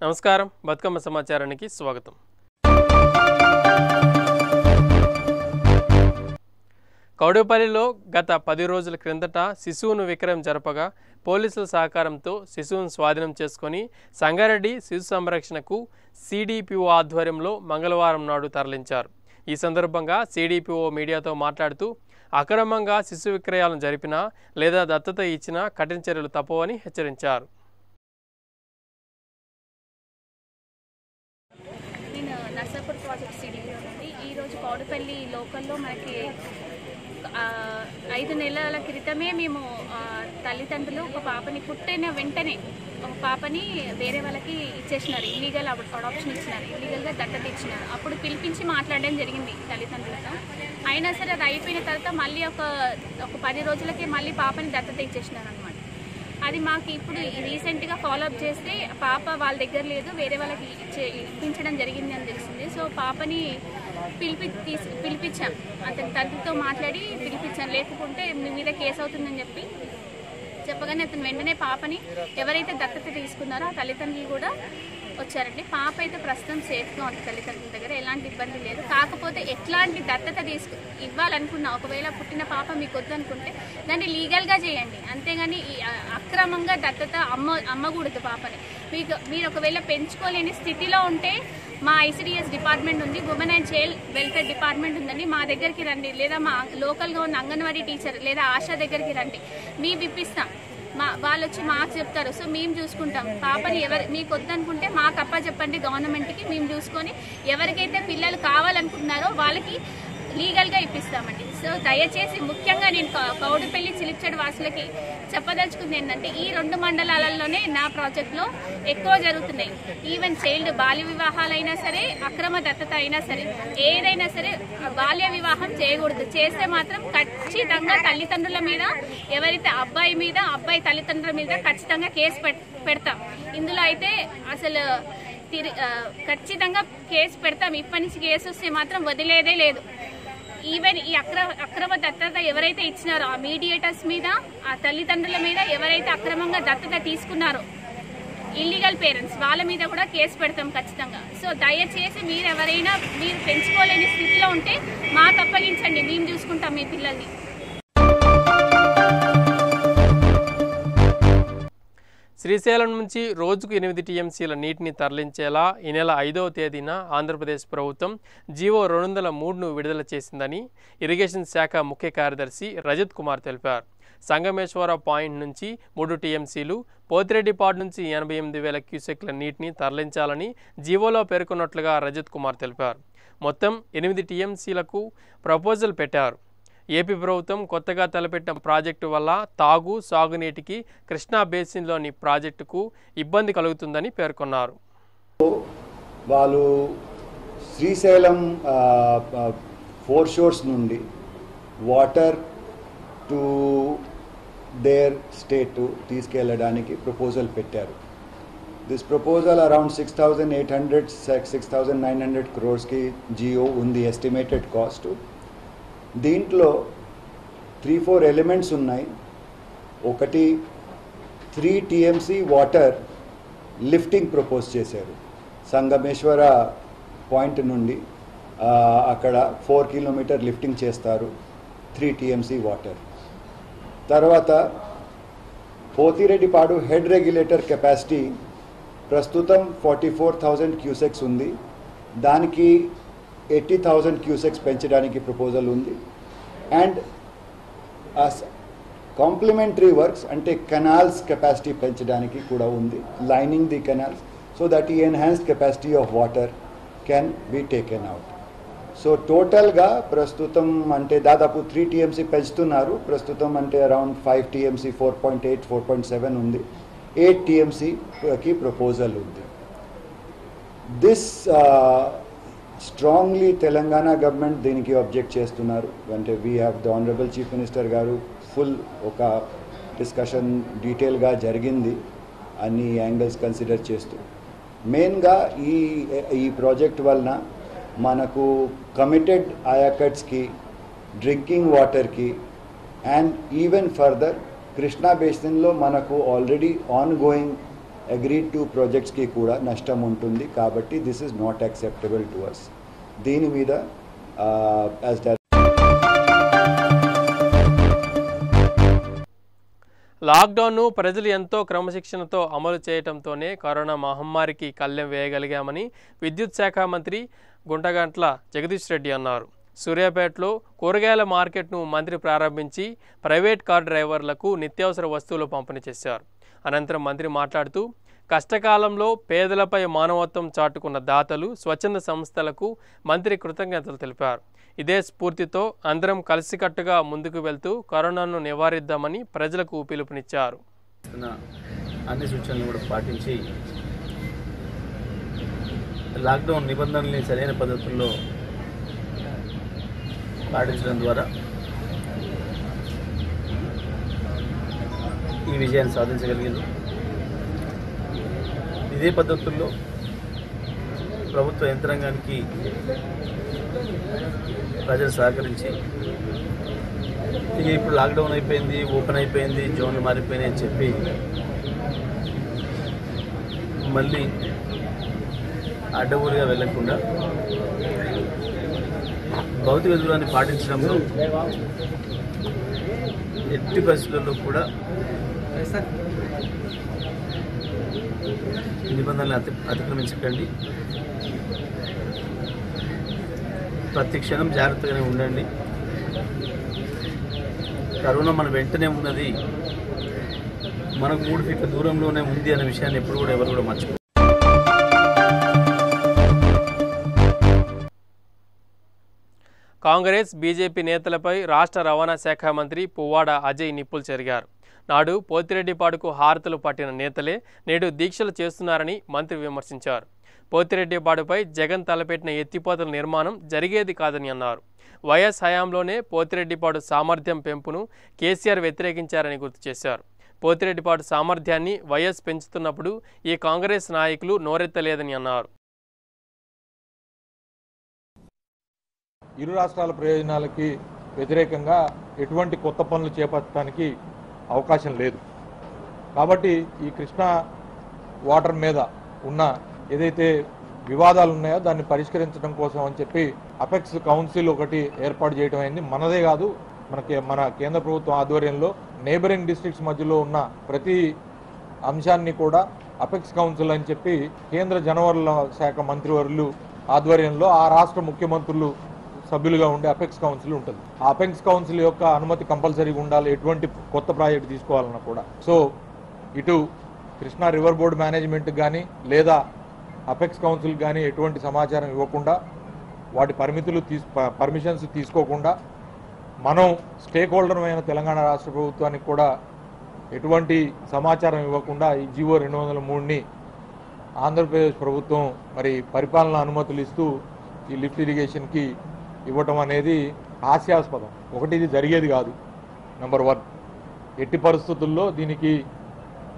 నమస్కారం బతుకమ్మ సమాచారానికి స్వాగతం. కౌడపల్లిలో గత 10 రోజుల క్రిందట శిశువును విక్రయం జరపగా పోలీసుల సహకారంతో శిశువును స్వాధీనం చేసుకొని సంగారెడ్డి శిశు సంరక్షణకు సిడిపిఓ ఆధ్వర్యంలో మంగళవారం నాడు తరలించారు. ఈ సందర్భంగా సిడిపిఓ మీడియాతో మాట్లాడుతూ అక్రమంగా శిశు విక్రయాలను జరిపినా లేదా దత్తత ఇచ్చినా కఠిన చర్యలు తప్పవని హెచ్చరించారు. నర్సాపూర్ ప్రాజెక్ట్ సిడిపిఓ నుండి ఈరోజు కౌడపల్లి లోకల్లో మనకి 5 నెలల క్రితమే మేము తల్లిదండ్రులు ఒక పాపని పుట్టిన వెంటనే ఒక పాపని వేరే వాళ్ళకి ఇచ్చేసినారు. ఇల్లీగల్ అడాప్షన్ ఇచ్చినారు, ఇల్లీగల్గా దత్తత ఇచ్చినారు. అప్పుడు పిలిపించి మాట్లాడడం జరిగింది తల్లిదండ్రులతో. అయినా సరే అది అయిపోయిన తర్వాత మళ్ళీ ఒక 10 రోజులకే మళ్ళీ పాపని దత్తత ఇచ్చేసినారు అనమాట. అది మాకు ఇప్పుడు రీసెంట్గా ఫాలోఅప్ చేస్తే పాప వాళ్ళ దగ్గర లేదు, వేరే వాళ్ళకి ఇప్పించడం జరిగింది అని తెలిసింది. సో పాపని పిలిపించాం, అతని తండ్రితో మాట్లాడి పిలిపించాను. లేకుంటే మీ మీద కేసు అవుతుందని చెప్పగానే అతను వెంటనే పాపని ఎవరైతే దత్తత తీసుకున్నారో ఆ తల్లిదండ్రులు కూడా వచ్చారండి. పాప అయితే ప్రస్తుతం సేఫ్గా ఉంది, తల్లిదండ్రుల దగ్గర ఎలాంటి ఇబ్బంది లేదు. కాకపోతే ఎట్లాంటి దత్తత ఇవ్వాలనుకున్నా, ఒకవేళ పుట్టిన పాప మీకు వద్దనుకుంటే దాన్ని లీగల్గా చేయండి, అంతేగాని అక్రమంగా దత్తత అమ్మకూడదు పాపని. మీరు ఒకవేళ పెంచుకోలేని స్థితిలో ఉంటే మా ఐసిడిఎస్ డిపార్ట్మెంట్ ఉంది, women and child welfare department ఉందండి, మా దగ్గరికి రండి. లేదా మా లోకల్గా ఉన్న అంగన్వాడీ టీచర్ లేదా ఆశా దగ్గరికి రండి, మేము ఇప్పిస్తాం. వాళ్ళు వచ్చి మాకు చెప్తారు. సో మేము చూసుకుంటాం. పాపని మీకు వద్దనుకుంటే మాకు అప్పచెప్పండి గవర్నమెంట్కి, మేము చూసుకొని ఎవరికైతే పిల్లలు కావాలనుకుంటున్నారో వాళ్ళకి లీగల్గా ఇప్పిస్తామండి. సో దయచేసి ముఖ్యంగా నేను కౌడపల్లి చిలిప్చడి వాసులకి చెప్పదలుచుకుంది ఏంటంటే, ఈ 2 మండలాలలోనే నా ప్రాజెక్ట్లో ఎక్కువ జరుగుతున్నాయి. ఈవెన్ చైల్డ్ బాల్య వివాహాలైనా సరే, అక్రమ దత్తత అయినా సరే, ఏదైనా సరే బాల్య వివాహం చేయకూడదు. చేస్తే మాత్రం ఖచ్చితంగా తల్లిదండ్రుల మీద, ఎవరైతే అబ్బాయి మీద, అబ్బాయి తల్లిదండ్రుల మీద ఖచ్చితంగా కేసు పెడతాం. ఇందులో అయితే అసలు ఖచ్చితంగా కేసు పెడతాం. ఇప్పటి నుంచి కేసు వస్తే మాత్రం వదిలేదే లేదు. ఈవెన్ ఈ అక్రమ దత్తత ఎవరైతే ఇచ్చినారో ఆ మీడియేటర్స్ మీద, ఆ తల్లిదండ్రుల మీద, ఎవరైతే అక్రమంగా దత్తత తీసుకున్నారో ఇల్లీగల్ పేరెంట్స్ వాళ్ళ మీద కూడా కేసు పెడతాం ఖచ్చితంగా. సో దయచేసి మీరు పెంచుకోలేని స్థితిలో ఉంటే మాకు అప్పగించండి, మేము చూసుకుంటాం మీ పిల్లల్ని. శ్రీశైలం నుంచి రోజుకు 8 టీఎంసీల నీటిని తరలించేలా ఈ నెల 5వ తేదీన ఆంధ్రప్రదేశ్ ప్రభుత్వం జీవో 203ను విడుదల చేసిందని ఇరిగేషన్ శాఖ ముఖ్య కార్యదర్శి రజత్ కుమార్ తెలిపారు. సంగమేశ్వర పాయింట్ నుంచి 3 టీఎంసీలు, పోతిరెడ్డిపాడు నుంచి 88,000 క్యూసెక్ల నీటిని తరలించాలని జీవోలో పేర్కొన్నట్లుగా రజత్ కుమార్ తెలిపారు. మొత్తం 8 టీఎంసీలకు ప్రపోజల్ పెట్టారు. ఏపీ ప్రభుత్వం కొత్తగా తలపెట్టిన ప్రాజెక్టు వల్ల తాగు, సాగునీటికి కృష్ణా బేసిన్లోని ప్రాజెక్టుకు ఇబ్బంది కలుగుతుందని పేర్కొన్నారు. వాళ్ళు శ్రీశైలం 4 షోర్స్ నుండి వాటర్ టు దేర్ స్టేట్ తీసుకెళ్ళడానికి ప్రపోజల్ పెట్టారు. This proposal around 6,900 crores GO ఉంది ఎస్టిమేటెడ్ కాస్ట్. దీంట్లో 3-4 ఎలిమెంట్స్ ఉన్నాయి. ఒకటి 3 టీఎంసీ వాటర్ లిఫ్టింగ్ ప్రపోజ్ చేశారు. సంగమేశ్వర పాయింట్ నుండి అక్కడ 4 కిలోమీటర్ లిఫ్టింగ్ చేస్తారు, 3 టీఎంసీ వాటర్. తర్వాత పోతిరెడ్డిపాడు హెడ్ రెగ్యులేటర్ కెపాసిటీ ప్రస్తుతం 44,000 క్యూసెక్స్ ఉంది, దానికి 80,000 క్యూసెక్స్ పెంచడానికి ప్రపోజల్ ఉంది. అండ్ కాంప్లిమెంటరీ వర్క్స్ అంటే కెనాల్స్ కెపాసిటీ పెంచడానికి కూడా ఉంది, lining the canals, so that ఈ enhanced capacity of water can be taken out. So టోటల్గా ప్రస్తుతం అంటే దాదాపు 3 టీఎంసీ పెంచుతున్నారు. ప్రస్తుతం అంటే అరౌండ్ 5 టీఎంసీ 4.8, 4.7 ఉంది, 8 టీఎంసీకి ప్రపోజల్ ఉంది. దిస్ స్ట్రాంగ్లీ తెలంగాణ గవర్నమెంట్ దీనికి అబ్జెక్ట్ చేస్తున్నారు. అంటే we have the honourable chief minister గారు ఫుల్ ఒక డిస్కషన్ డీటెయిల్గా జరిగింది, అన్ని యాంగిల్స్ కన్సిడర్ చేస్తూ. మెయిన్గా ఈ ప్రాజెక్ట్ వలన మనకు కమిటెడ్ ఆయకట్స్కి, డ్రింకింగ్ వాటర్కి అండ్ ఈవెన్ ఫర్దర్ కృష్ణా బేసిన్లో మనకు already ongoing agreed to ప్రాజెక్ట్స్కి కూడా నష్టం ఉంటుంది. కాబట్టి this is not acceptable to us. దీని మీద లాక్డౌన్ను ప్రజలు ఎంతో క్రమశిక్షణతో అమలు చేయడంతోనే కరోనా మహమ్మారికి కళ్ళెం వేయగలిగామని విద్యుత్ శాఖ మంత్రి గుంటగంట్ల జగదీష్ రెడ్డి అన్నారు. సూర్యాపేటలో కూరగాయల మార్కెట్ను మంత్రి ప్రారంభించి ప్రైవేట్ కార్ డ్రైవర్లకు నిత్యావసర వస్తువులు పంపిణీ చేశారు. అనంతరం మంత్రి మాట్లాడుతూ కష్టకాలంలో పేదలపై మానవత్వం చాటుకున్న దాతలు, స్వచ్ఛంద సంస్థలకు మంత్రి కృతజ్ఞతలు తెలిపారు. ఇదే స్ఫూర్తితో అందరం కలిసికట్టుగా ముందుకు వెళ్తూ కరోనాను నివారిద్దామని ప్రజలకు పిలుపునిచ్చారు. అన్ని సూచనలు కూడా పాటించి లాక్డౌన్ నిబంధనల్ని సరైన పద్ధతుల్లో పాటించడం ద్వారా ఈ విజయాన్ని సాధించగలిగింది. ఇదే పద్ధతుల్లో ప్రభుత్వ యంత్రాంగానికి ప్రజలు సహకరించి ఇక ఇప్పుడు లాక్డౌన్ అయిపోయింది, ఓపెన్ అయిపోయింది, జోన్లు మారిపోయినాయి అని చెప్పి మళ్ళీ అడ్డగూరుగా వెళ్లకుండా భౌతిక దూరాన్ని పాటించడంలో ఎట్టి పరిస్థితుల్లో కూడా నిబంధనలు అతిక్రమించకండి. ప్రతి క్షణం జాగ్రత్తగానే ఉండండి. కరోనా మన వెంటనే ఉన్నది, మనకు 3 ఫీట్ల దూరంలోనే ఉంది అనే విషయాన్ని ఎప్పుడు కూడా ఎవరు కూడా మర్చిపోరు. కాంగ్రెస్, బీజేపీ నేతలపై రాష్ట్ర రవాణా శాఖ మంత్రి పువ్వాడ అజయ్ నిప్పులు చెరిగారు. నాడు పోతిరెడ్డిపాడుకు హారతులు పట్టిన నేతలే నేడు దీక్షలు చేస్తున్నారని మంత్రి విమర్శించారు. పోతిరెడ్డిపాడుపై జగన్ తలపెట్టిన ఎత్తిపోతల నిర్మాణం జరిగేది కాదని అన్నారు. వైఎస్ హయాంలోనే పోతిరెడ్డిపాడు సామర్థ్యం పెంపును కేసీఆర్ వ్యతిరేకించారని గుర్తు చేశారు. పోతిరెడ్డిపాడు సామర్థ్యాన్ని వైఎస్ పెంచుతున్నప్పుడు ఈ కాంగ్రెస్ నాయకులు నోరెత్తలేదని అన్నారు. ఇరు రాష్ట్రాల ప్రయోజనాలకి వ్యతిరేకంగా ఎటువంటి కొత్త పనులు చేపట్టడానికి అవకాశం లేదు. కాబట్టి ఈ కృష్ణా వాటర్ మీద ఉన్న ఏదైతే వివాదాలు ఉన్నాయో దాన్ని పరిష్కరించడం కోసం అని చెప్పి అపెక్స్ కౌన్సిల్ ఒకటి ఏర్పాటు చేయడం అయింది. మనదే కాదు, మన కేంద్ర ప్రభుత్వం ఆధ్వర్యంలో నేబరింగ్ డిస్ట్రిక్ట్స్ మధ్యలో ఉన్న ప్రతి అంశాన్ని కూడా అపెక్స్ కౌన్సిల్ అని చెప్పి కేంద్ర జనవరుల శాఖ మంత్రివర్యులు ఆధ్వర్యంలో ఆ రాష్ట్ర ముఖ్యమంత్రులు సభ్యులుగా ఉండే అపెక్స్ కౌన్సిల్ ఉంటుంది. ఆ అపెక్స్ కౌన్సిల్ యొక్క అనుమతి కంపల్సరీగా ఉండాలి ఎటువంటి కొత్త ప్రాజెక్ట్ తీసుకోవాలన్నా కూడా. సో ఇటు కృష్ణా రివర్ బోర్డు మేనేజ్మెంట్ కానీ లేదా అపెక్స్ కౌన్సిల్ కానీ ఎటువంటి సమాచారం ఇవ్వకుండా, వాటి పర్మిషన్స్ తీసుకోకుండా, మనం స్టేక్ హోల్డర్ అయిన తెలంగాణ రాష్ట్ర ప్రభుత్వానికి కూడా ఎటువంటి సమాచారం ఇవ్వకుండా ఈ జీవో 203ని ఆంధ్రప్రదేశ్ ప్రభుత్వం మరి పరిపాలన అనుమతులు ఇస్తూ ఈ లిఫ్ట్ ఇరిగేషన్కి ఇవ్వటం అనేది హాస్యాస్పదం. ఒకటి, ఇది జరిగేది కాదు. నెంబర్ 1, ఎట్టి పరిస్థితుల్లో దీనికి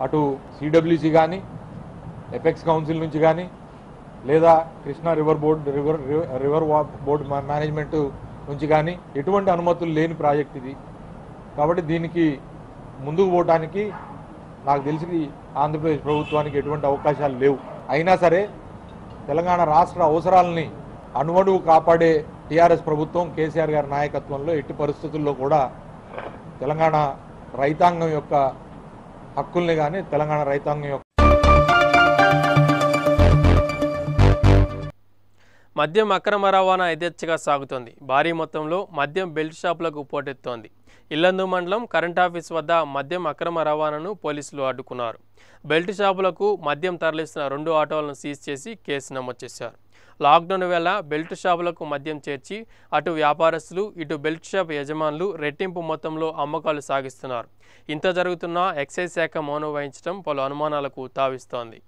అటు సిడబ్ల్యూసి కానీ ఎపెక్స్ కౌన్సిల్ నుంచి కానీ లేదా కృష్ణా రివర్ బోర్డు మేనేజ్మెంట్ నుంచి కానీ ఎటువంటి అనుమతులు లేని ప్రాజెక్ట్ ఇది. కాబట్టి దీనికి ముందుకు పోవడానికి నాకు తెలిసి ఆంధ్రప్రదేశ్ ప్రభుత్వానికి ఎటువంటి అవకాశాలు లేవు. అయినా సరే తెలంగాణ రాష్ట్ర అవసరాలని అణువణువు కాపాడే టీఆర్ఎస్ ప్రభుత్వం కేసీఆర్ గారి నాయకత్వంలో ఎట్టి పరిస్థితుల్లో కూడా తెలంగాణ రైతాంగం యొక్క హక్కుల్ని కానీ తెలంగాణ రైతాంగం యొక్క మద్యం అక్రమ రవాణా యథేచ్ఛగా సాగుతోంది. భారీ మొత్తంలో మద్యం బెల్ట్ షాపులకు పోటెత్తోంది. ఇల్లందు మండలం కరెంట్ ఆఫీస్ వద్ద మద్యం అక్రమ రవాణాను పోలీసులు అడ్డుకున్నారు. బెల్ట్ షాపులకు మద్యం తరలిస్తున్న 2 ఆటోలను సీజ్ చేసి కేసు నమోదు చేశారు. లాక్డౌన్ వేళ బెల్ట్ షాపులకు మద్యం చేర్చి అటు వ్యాపారస్తులు ఇటు బెల్ట్ షాప్ యజమానులు రెట్టింపు మొత్తంలో అమ్మకాలు సాగిస్తున్నారు. ఇంత జరుగుతున్నా ఎక్సైజ్ శాఖ మౌనం వహించడం పలు అనుమానాలకు తావిస్తోంది.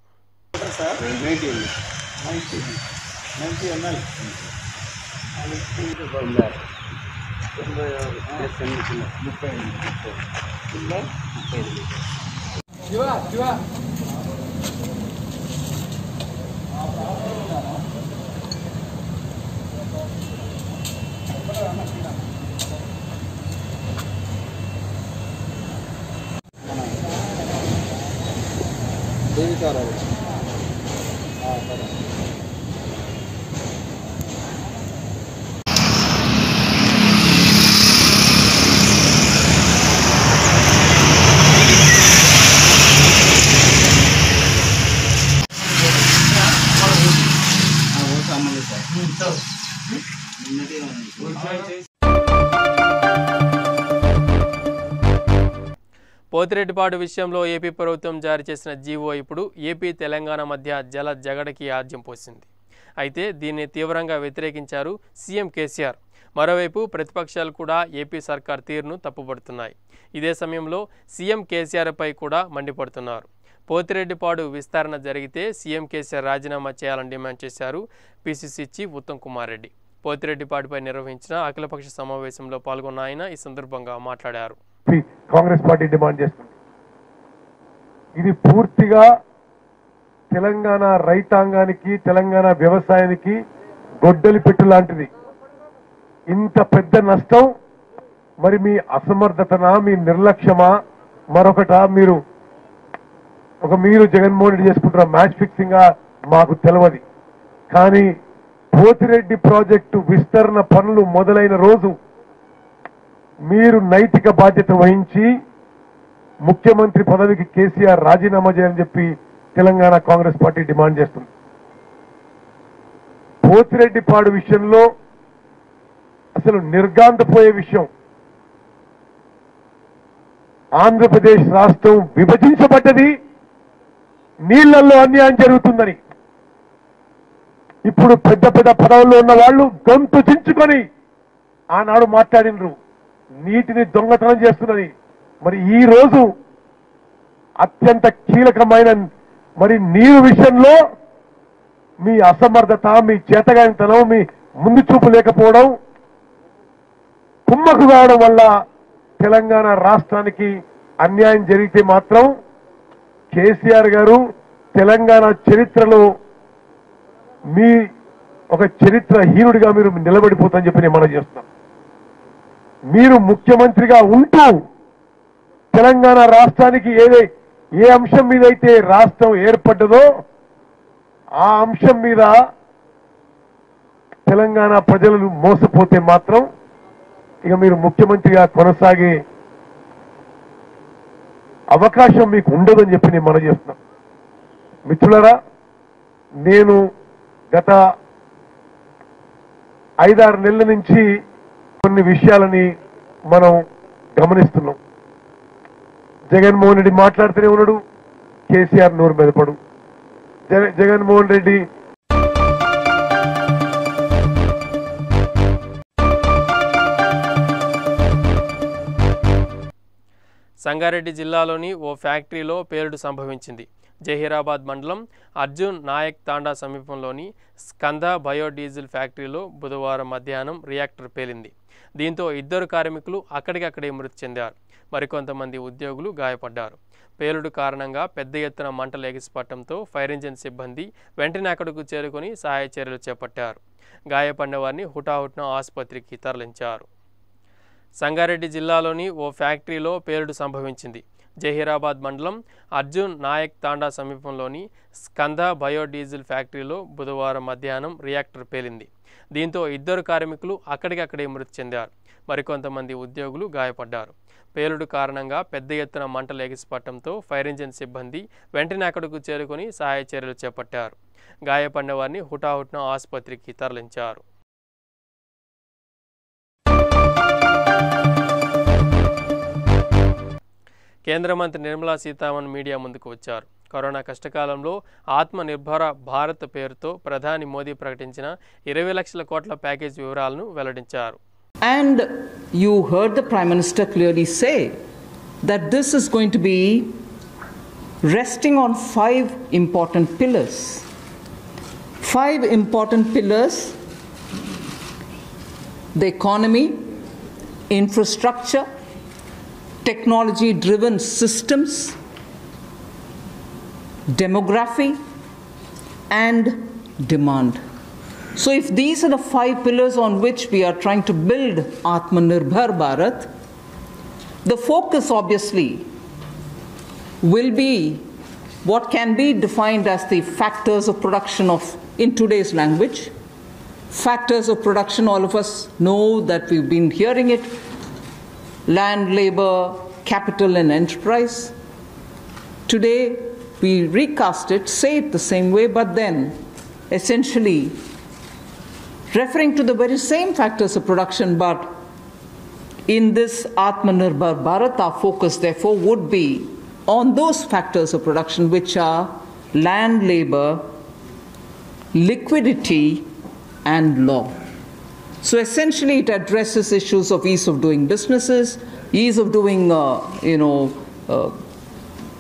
పోతిరెడ్డిపాడు విషయంలో ఏపీ ప్రభుత్వం జారీ చేసిన జీవో ఇప్పుడు ఏపీ తెలంగాణ మధ్య జల జగడకి ఆజ్యం పోసింది. అయితే దీన్ని తీవ్రంగా వ్యతిరేకించారు సీఎం కేసీఆర్. మరోవైపు ప్రతిపక్షాలు కూడా ఏపీ సర్కార్ తీరును తప్పుపడుతున్నాయి. ఇదే సమయంలో సీఎం కేసీఆర్పై కూడా మండిపడుతున్నారు. పోతిరెడ్డిపాడు విస్తరణ జరిగితే సీఎం కేసీఆర్ రాజీనామా చేయాలని డిమాండ్ చేశారు పీసీసీ చీఫ్ ఉత్తమ్ కుమార్ రెడ్డి. పోతిరెడ్డిపాడుపై నిర్వహించిన అఖిలపక్ష సమావేశంలో పాల్గొన్న ఆయన ఈ సందర్భంగా మాట్లాడారు. కాంగ్రెస్ పార్టీ డిమాండ్ చేస్తుంది. ఇది పూర్తిగా తెలంగాణ రైతాంగానికి, తెలంగాణ వ్యవసాయానికి గొడ్డలి పెట్టు లాంటిది. ఇంత పెద్ద నష్టం మరి మీ అసమర్థతనా, మీ నిర్లక్ష్యమా, మరొకటా? మీరు జగన్మోహన్ రెడ్డి చేసుకుంటున్న మ్యాచ్ ఫిక్సింగ్ మాకు తెలియదు. కానీ పోతిరెడ్డి ప్రాజెక్టు విస్తరణ పనులు మొదలైన రోజు మీరు నైతిక బాధ్యత వహించి ముఖ్యమంత్రి పదవికి కేసీఆర్ రాజీనామా చేయాలని చెప్పి తెలంగాణ కాంగ్రెస్ పార్టీ డిమాండ్ చేస్తుంది. పోతిరెడ్డిపాడు విషయంలో అసలు నిర్గాంతపోయే విషయం, ఆంధ్రప్రదేశ్ రాష్ట్రం విభజించబడ్డది నీళ్లలో అన్యాయం జరుగుతుందని ఇప్పుడు పెద్ద పెద్ద పదవుల్లో ఉన్న వాళ్ళు గొంతు చించుకొని ఆనాడు మాట్లాడినరు. నీటిని దొంగతనం చేస్తున్నది. మరి ఈ రోజు అత్యంత కీలకమైన మరి నీరు విషయంలో మీ అసమర్థత, మీ చేతగానితనం, మీ ముందు చూపు లేకపోవడం, కుమ్మకు కావడం వల్ల తెలంగాణ రాష్ట్రానికి అన్యాయం జరిగితే మాత్రం కేసీఆర్ గారు తెలంగాణ చరిత్రలో మీ ఒక చరిత్రహీనుడిగా మీరు నిలబడిపోతారని చెప్పి నేను మనం చేస్తున్నాం. మీరు ముఖ్యమంత్రిగా ఉంటూ తెలంగాణ రాష్ట్రానికి ఏ అంశం మీద అయితే రాష్ట్రం ఏర్పడ్డదో ఆ అంశం మీద తెలంగాణ ప్రజలు మోసపోతే మాత్రం ఇక మీరు ముఖ్యమంత్రిగా కొనసాగే అవకాశం మీకు ఉండదని చెప్పి నేను మనం చేస్తున్నాం. మిత్రులారా, నేను గత 5-6 నెలల నుంచి కొన్ని విషయాలని మనం గమనిస్తున్నాం. జగన్మోహన్ రెడ్డి మాట్లాడుతూనే ఉన్నాడు, కేసీఆర్ నోరు మీద పడు. జగన్మోహన్ రెడ్డి సంగారెడ్డి జిల్లాలోని ఓ ఫ్యాక్టరీలో పేలుడు సంభవించింది. జహీరాబాద్ మండలం అర్జున్ నాయక్ తాండా సమీపంలోని స్కంద బయోడీజిల్ ఫ్యాక్టరీలో బుధవారం మధ్యాహ్నం రియాక్టర్ పేలింది. దీంతో 2 కార్మికులు అక్కడికక్కడే మృతి చెందారు. మరికొంతమంది ఉద్యోగులు గాయపడ్డారు. పేలుడు కారణంగా పెద్ద ఎత్తున మంటలు ఎగిసిపడటంతో ఫైర్ ఇంజిన్ సిబ్బంది వెంటనే అక్కడకు చేరుకొని సహాయ చర్యలు చేపట్టారు. గాయపడిన వారిని హుటాహుటిన ఆసుపత్రికి తరలించారు. సంగారెడ్డి జిల్లాలోని ఓ ఫ్యాక్టరీలో పేలుడు సంభవించింది. జహీరాబాద్ మండలం అర్జున్ నాయక్ తాండా సమీపంలోని స్కంద బయోడీజిల్ ఫ్యాక్టరీలో బుధవారం మధ్యాహ్నం రియాక్టర్ పేలింది. దీంతో 2 కార్మికులు అక్కడికక్కడే మృతి చెందారు. మరికొంతమంది ఉద్యోగులు గాయపడ్డారు. పేలుడు కారణంగా పెద్ద ఎత్తున మంటలు ఎగిసిపడటంతో ఫైర్ ఇంజిన్ సిబ్బంది వెంటనే అక్కడకు చేరుకొని సహాయ చర్యలు చేపట్టారు. గాయపడిన వారిని హుటాహుటిన ఆసుపత్రికి తరలించారు. కేంద్ర మంత్రి నిర్మలా సీతారామన్ మీడియా ముందుకు వచ్చారు. కరోనా కష్టకాలంలో ఆత్మనిర్భర భారత్ పేరుతో ప్రధాని మోదీ ప్రకటించిన 20 లక్షల కోట్ల ప్యాకేజ్ వివరాలను వెల్లడించారు. And you heard the Prime Minister clearly say that this is going to be resting on 5 important pillars. 5 important pillars: the economy, infrastructure, technology-driven systems, demography, and demand. So if these are the 5 pillars on which we are trying to build Atmanirbhar Bharat, the focus obviously will be what can be defined as the factors of production in today's language. Factors of production, all of us know that we've been hearing it: land, labor, capital, and enterprise. Today, we recast it, say it the same way, but then essentially referring to the very same factors of production, but in this Atmanirbhar Bharat, our focus therefore would be on those factors of production which are land, labor, liquidity, and law. So essentially it addresses issues of ease of doing businesses, ease of doing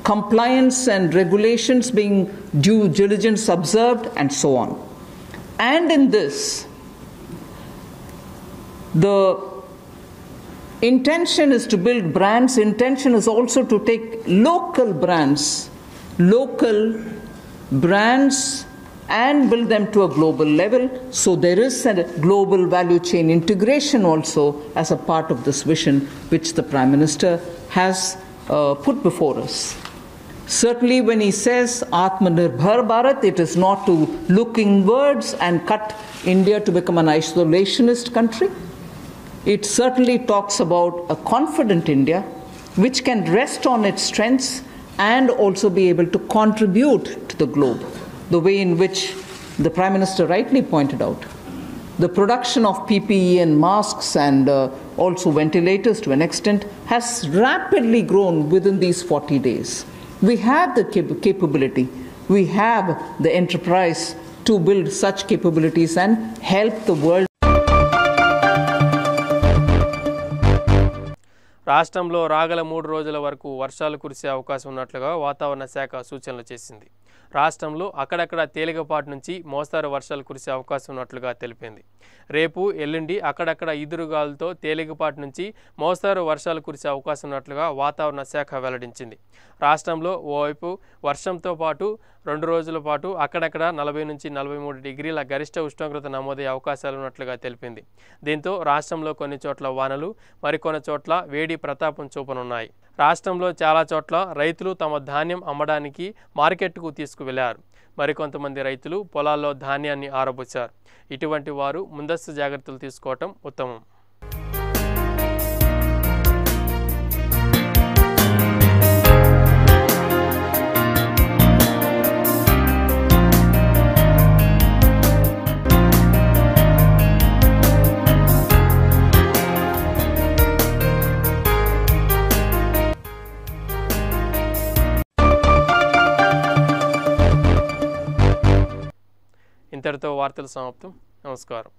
compliance and regulations being due diligence observed, and so on. And in this, the intention is to build brands. Intention is also to take local brands, and build them to a global level. So there is a global value chain integration also as a part of this vision which the Prime Minister has put before us. Certainly when he says Atmanirbhar Bharat, it is not to look inwards and cut India to become an isolationist country. It certainly talks about a confident India which can rest on its strengths and also be able to contribute to the globe. The way in which the Prime Minister rightly pointed out, the production of PPE and masks and also ventilators to an extent has rapidly grown within these 40 days. We have the capability, we have the enterprise to build such capabilities and help the world. రాష్ట్రంలో రాగల 3 రోజుల వరకు వర్షాలు కురిసే అవకాశం ఉన్నట్లుగా వాతావరణ శాఖ సూచనలు చేసింది. రాష్ట్రంలో అక్కడక్కడ తేలికపాటి నుంచి మోస్తరు వర్షాలు కురిసే అవకాశం ఉన్నట్లుగా తెలిపింది. రేపు ఎల్లుండి అక్కడక్కడ ఈదురుగాలులతో తేలికపాటి నుంచి మోస్తరు వర్షాలు కురిసే అవకాశం ఉన్నట్లుగా వాతావరణ శాఖ వెల్లడించింది. రాష్ట్రంలో ఓవైపు వర్షంతో పాటు 2 రోజుల పాటు అక్కడక్కడ 40 నుంచి 43 డిగ్రీల గరిష్ట ఉష్ణోగ్రత నమోదయ్యే అవకాశాలు ఉన్నట్లుగా తెలిపింది. దీంతో రాష్ట్రంలో కొన్ని చోట్ల వానలు, మరికొన్ని చోట్ల వేడి ప్రతాపం చూపనున్నాయి. రాష్ట్రంలో చాలా చోట్ల రైతులు తమ ధాన్యం అమ్మడానికి మార్కెట్కు తీసుకువెళ్లారు. మరికొంతమంది రైతులు పొలాల్లో ధాన్యాన్ని ఆరబోశారు. ఇటువంటి వారు ముందస్తు జాగ్రత్తలు తీసుకోవటం ఉత్తమం. ఇంతటితో వార్తలు సమాప్తం. నమస్కారం.